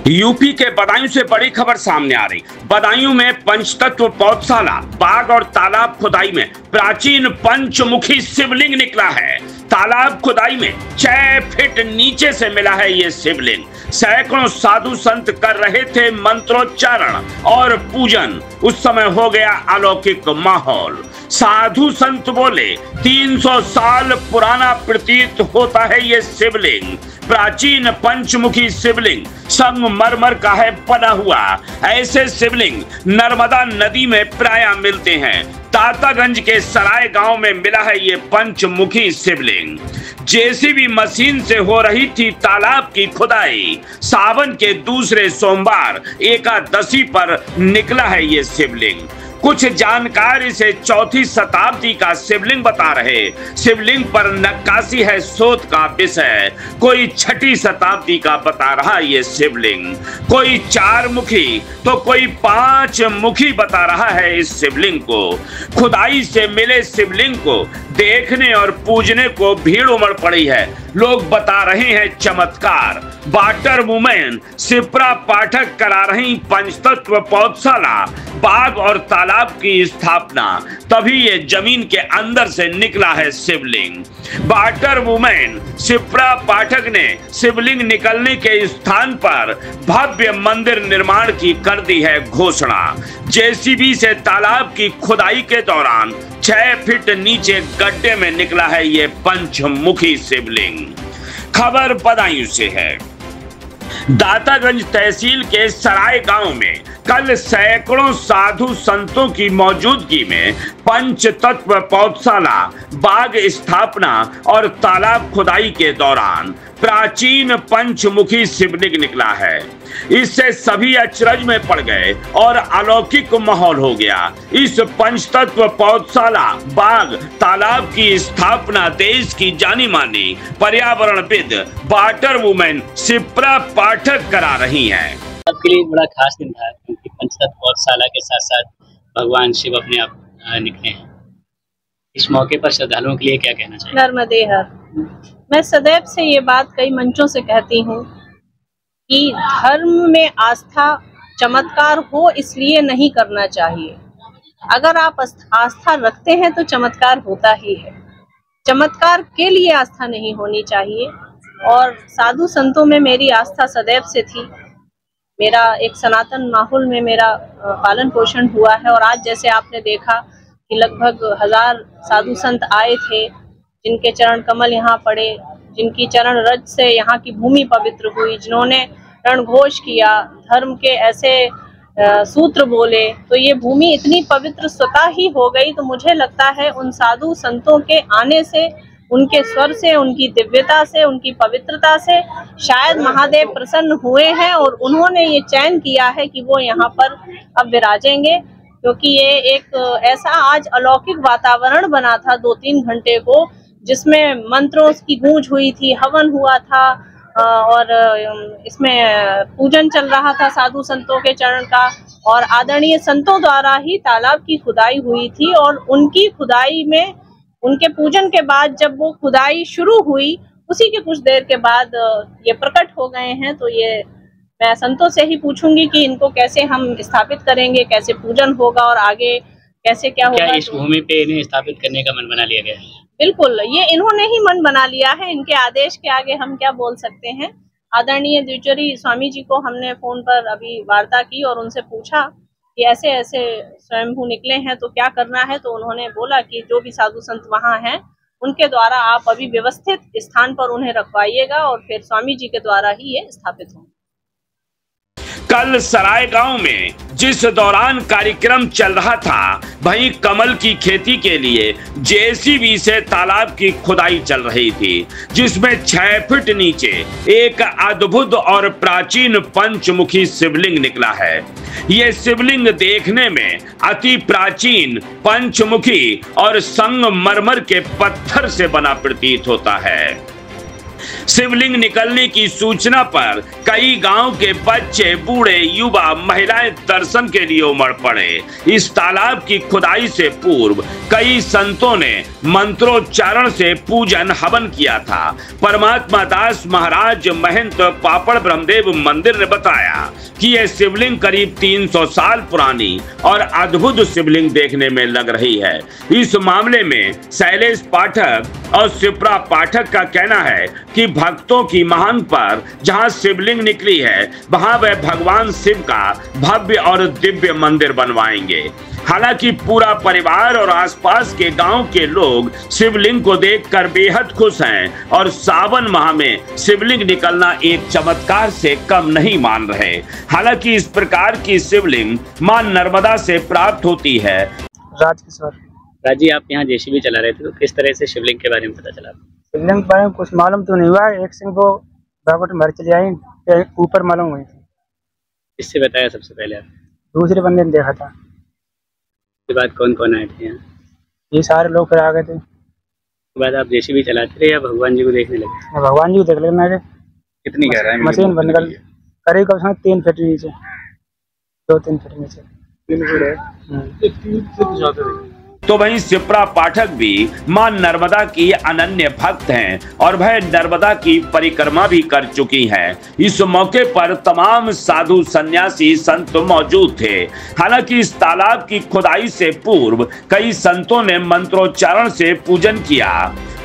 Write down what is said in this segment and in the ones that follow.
UP के बदायूं से बड़ी खबर सामने आ रही। बदायूं में पंचतत्व पौधशाला, बाग और तालाब खुदाई में प्राचीन पंचमुखी शिवलिंग निकला है। तालाब खुदाई में 6 फीट नीचे से मिला है ये शिवलिंग। सैकड़ों साधु संत कर रहे थे मंत्रोच्चारण और पूजन। उस समय हो गया अलौकिक माहौल। साधु संत बोले 300 साल पुराना प्रतीत होता है ये शिवलिंग। प्राचीन पंचमुखी शिवलिंग संगमरमर का है बना हुआ। ऐसे शिवलिंग नर्मदा नदी में प्रायः मिलते हैं। तातागंज के सराय गांव में मिला है ये पंचमुखी शिवलिंग। जेसीबी मशीन से हो रही थी तालाब की खुदाई। सावन के दूसरे सोमवार एकादशी पर निकला है ये शिवलिंग। कुछ जानकार इसे 4वीं शताब्दी का शिवलिंग बता रहे। शिवलिंग पर नक्काशी है शोध का विषय। कोई 6वीं शताब्दी का बता रहा ये शिवलिंग। कोई 4 मुखी तो कोई 5 मुखी बता रहा है इस शिवलिंग को। खुदाई से मिले शिवलिंग को देखने और पूजने को भीड़ उमड़ पड़ी है। लोग बता रहे हैं चमत्कार। वाटर वुमेन शिप्रा पाठक करा रही पंचतत्व पौधशाला, बाग और तालाब की स्थापना। तभी ये जमीन के अंदर से निकला है शिवलिंग। वाटर वुमेन शिप्रा पाठक ने शिवलिंग निकलने के स्थान पर भव्य मंदिर निर्माण की कर दी है घोषणा। जेसीबी से तालाब की खुदाई के दौरान 6 फीट नीचे गड्ढे में निकला है ये पंचमुखी शिवलिंग। खबर बदायूं से है। दातागंज तहसील के सराय गांव में कल सैकड़ों साधु संतों की मौजूदगी में पंचतत्व पौधशाला, बाग स्थापना और तालाब खुदाई के दौरान प्राचीन पंचमुखी शिवलिंग निकला है। इससे सभी अचरज में पड़ गए और अलौकिक माहौल हो गया। इस पंचतत्व पौधशाला, बाग, तालाब की स्थापना देश की जानी मानी पर्यावरणविद वाटर वुमेन शिप्रा पाठक करा रही हैं। सबके लिए बड़ा खास दिन था क्योंकि पंचतत्व पौधशाला के साथ साथ भगवान शिव अपने आप निकले हैं। इस मौके पर श्रद्धालुओं के लिए क्या कहना चाहिए? नर्मदे हर। मैं सदैव से ये बात कई मंचों से कहती हूँ कि धर्म में आस्था चमत्कार हो इसलिए नहीं करना चाहिए। अगर आप आस्था रखते हैं तो चमत्कार होता ही है। चमत्कार के लिए आस्था नहीं होनी चाहिए। और साधु संतों में मेरी आस्था सदैव से थी। मेरा एक सनातन माहौल में मेरा पालन पोषण हुआ है। और आज जैसे आपने देखा कि लगभग 1000 साधु संत आए थे, जिनके चरण कमल यहाँ पड़े, जिनकी चरण रज से यहाँ की भूमि पवित्र हुई, जिन्होंने रणघोष किया, धर्म के ऐसे सूत्र बोले, तो ये भूमि इतनी पवित्र स्वतः ही हो गई। तो मुझे लगता है उन साधु संतों के आने से, उनके स्वर से, उनकी दिव्यता से, उनकी पवित्रता से शायद महादेव प्रसन्न हुए हैं और उन्होंने ये चयन किया है कि वो यहाँ पर अब विराजेंगे। क्योंकि ये एक ऐसा आज अलौकिक वातावरण बना था 2-3 घंटे को, जिसमें मंत्रों की गूंज हुई थी, हवन हुआ था और इसमें पूजन चल रहा था साधु संतों के चरण का। और आदरणीय संतों द्वारा ही तालाब की खुदाई हुई थी और उनकी खुदाई में, उनके पूजन के बाद जब वो खुदाई शुरू हुई, उसी के कुछ देर के बाद ये प्रकट हो गए हैं। तो ये मैं संतों से ही पूछूंगी कि इनको कैसे हम स्थापित करेंगे, कैसे पूजन होगा और आगे कैसे क्या होगा। क्या इस भूमि पे इन्हें स्थापित करने का मन बना लिया गया है? बिल्कुल, ये इन्होंने ही मन बना लिया है। इनके आदेश के आगे हम क्या बोल सकते हैं। आदरणीय द्विचरी स्वामी जी को हमने फोन पर अभी वार्ता की और उनसे पूछा कि ऐसे ऐसे स्वयंभू निकले हैं तो क्या करना है। तो उन्होंने बोला कि जो भी साधु संत वहाँ हैं उनके द्वारा आप अभी व्यवस्थित स्थान पर उन्हें रखवाइएगा और फिर स्वामी जी के द्वारा ही ये स्थापित होंगे। कल सराय गांव में जिस दौरान कार्यक्रम चल रहा था, वहीं कमल की खेती के लिए जेसीबी से तालाब की खुदाई चल रही थी, जिसमें 6 फीट नीचे एक अद्भुत और प्राचीन पंचमुखी शिवलिंग निकला है। यह शिवलिंग देखने में अति प्राचीन, पंचमुखी और संगमरमर के पत्थर से बना प्रतीत होता है। शिवलिंग निकलने की सूचना पर कई गांव के बच्चे, बूढ़े, युवा, महिलाएं दर्शन के लिए उमड़ पड़े। इस तालाब की खुदाई से पूर्व कई संतों ने मंत्रोच्चारण से पूजन हवन किया था। परमात्मा दास महाराज महंत पापड़ ब्रह्मदेव मंदिर ने बताया कि यह शिवलिंग करीब 300 साल पुरानी और अद्भुत शिवलिंग देखने में लग रही है। इस मामले में शैलेश पाठक और शिप्रा पाठक का कहना है कि भक्तों की मांग पर जहां शिवलिंग निकली है वहां वह भगवान शिव का भव्य और दिव्य मंदिर बनवाएंगे। हालांकि पूरा परिवार और आसपास के गांव के लोग शिवलिंग को देखकर बेहद खुश हैं और सावन माह में शिवलिंग निकलना एक चमत्कार से कम नहीं मान रहे। हालांकि इस प्रकार की शिवलिंग मां नर्मदा से प्राप्त होती है। राज जी, आप यहाँ जेसीबी चला रहे थे, तो किस तरह से शिवलिंग के बारे में पता चला? शिवलिंग के बारे में कुछ मालूम तो नहीं हुआ, एक सिंह को भगवत मर चली आई, ऊपर मालूम हुई थी। किससे बताया सबसे पहले आप? दूसरे बंदे ने देखा था। उसके बाद कौन कौन आए थे यहाँ? ये सारे लोग फिर आ गए थे। उसके बाद आप जेसीबी चलाते रहे या भगवान जी को देखने लगे? भगवान जी को देख लेना। कितनी गहराई में मशीन बंद कर करीब कम 3 फीट नीचे, 2-3 फीट नीचे 3 फीट। तो वहीं शिप्रा पाठक भी मां नर्मदा की अनन्य भक्त हैं और वह नर्मदा की परिक्रमा भी कर चुकी हैं। इस मौके पर तमाम साधु सन्यासी संत मौजूद थे। हालांकि इस तालाब की खुदाई से पूर्व कई संतों ने मंत्रोच्चारण से पूजन किया।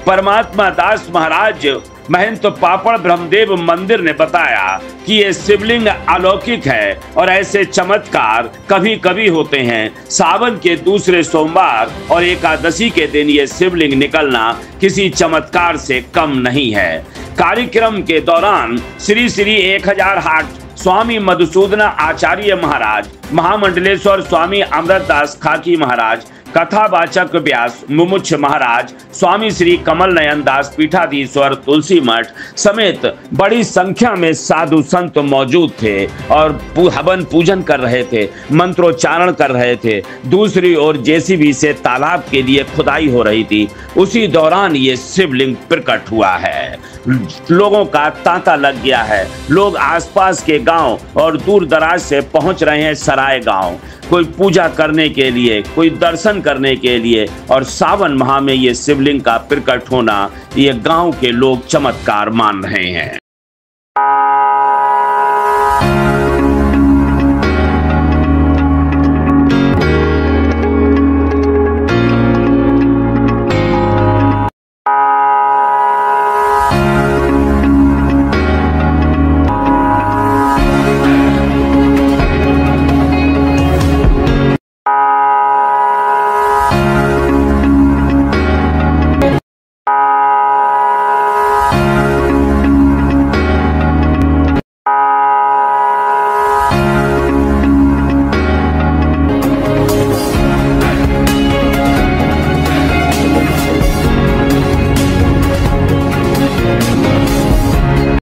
परमात्मा दास महाराज महंत पापड़ ब्रह्मदेव मंदिर ने बताया कि ये शिवलिंग अलौकिक है और ऐसे चमत्कार कभी कभी होते हैं। सावन के दूसरे सोमवार और एकादशी के दिन ये शिवलिंग निकलना किसी चमत्कार से कम नहीं है। कार्यक्रम के दौरान श्री श्री 1008 स्वामी मधुसूदन आचार्य महाराज, महामंडलेश्वर स्वामी अमृतदास खाकी महाराज, कथावाचक व्यास मुमुक्ष महाराज, स्वामी श्री कमल नयन दास पीठाधीश्वर तुलसी मठ समेत बड़ी संख्या में साधु संत मौजूद थे और हवन पूजन कर रहे थे, मंत्रोच्चारण कर रहे थे। दूसरी ओर जेसीबी से तालाब के लिए खुदाई हो रही थी। उसी दौरान ये शिवलिंग प्रकट हुआ है। लोगों का तांता लग गया है। लोग आसपास के गांव और दूर दराज से पहुंच रहे हैं सराय गांव, कोई पूजा करने के लिए, कोई दर्शन करने के लिए। और सावन माह में ये शिवलिंग का प्रकट होना ये गांव के लोग चमत्कार मान रहे हैं।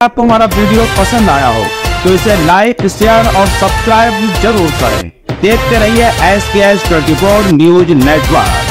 आपको हमारा वीडियो पसंद आया हो तो इसे लाइक, शेयर और सब्सक्राइब जरूर करें। देखते रहिए SKS 24 न्यूज नेटवर्क।